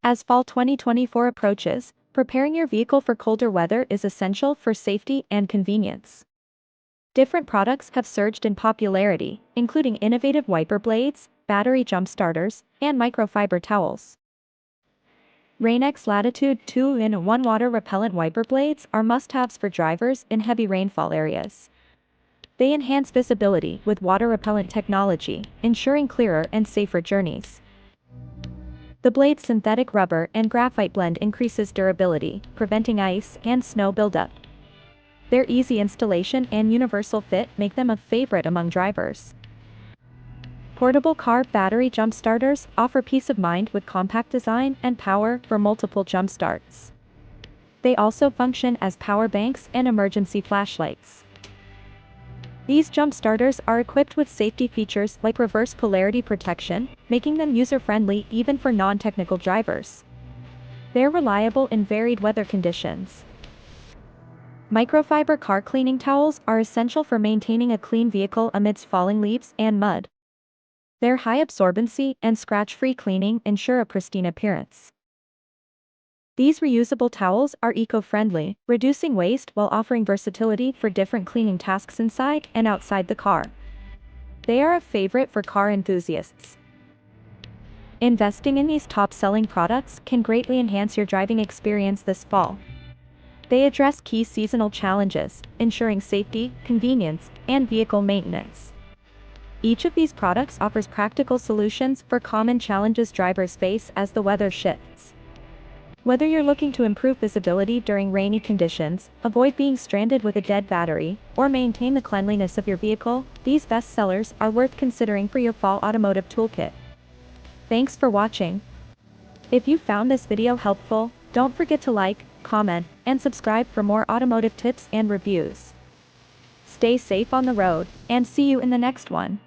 As fall 2024 approaches, preparing your vehicle for colder weather is essential for safety and convenience. Different products have surged in popularity, including innovative wiper blades, battery jump starters, and microfiber towels. Rain-X Latitude 2-in-1 water repellent wiper blades are must-haves for drivers in heavy rainfall areas. They enhance visibility with water-repellent technology, ensuring clearer and safer journeys. The blade's synthetic rubber and graphite blend increases durability, preventing ice and snow buildup. Their easy installation and universal fit make them a favorite among drivers. Portable car battery jump starters offer peace of mind with compact design and power for multiple jump starts. They also function as power banks and emergency flashlights. These jump starters are equipped with safety features like reverse polarity protection, making them user-friendly even for non-technical drivers. They're reliable in varied weather conditions. Microfiber car cleaning towels are essential for maintaining a clean vehicle amidst falling leaves and mud. Their high absorbency and scratch-free cleaning ensure a pristine appearance. These reusable towels are eco-friendly, reducing waste while offering versatility for different cleaning tasks inside and outside the car. They are a favorite for car enthusiasts. Investing in these top-selling products can greatly enhance your driving experience this fall. They address key seasonal challenges, ensuring safety, convenience, and vehicle maintenance. Each of these products offers practical solutions for common challenges drivers face as the weather shifts. Whether you're looking to improve visibility during rainy conditions, avoid being stranded with a dead battery, or maintain the cleanliness of your vehicle, these bestsellers are worth considering for your fall automotive toolkit. Thanks for watching. If you found this video helpful, don't forget to like, comment, and subscribe for more automotive tips and reviews. Stay safe on the road, and see you in the next one.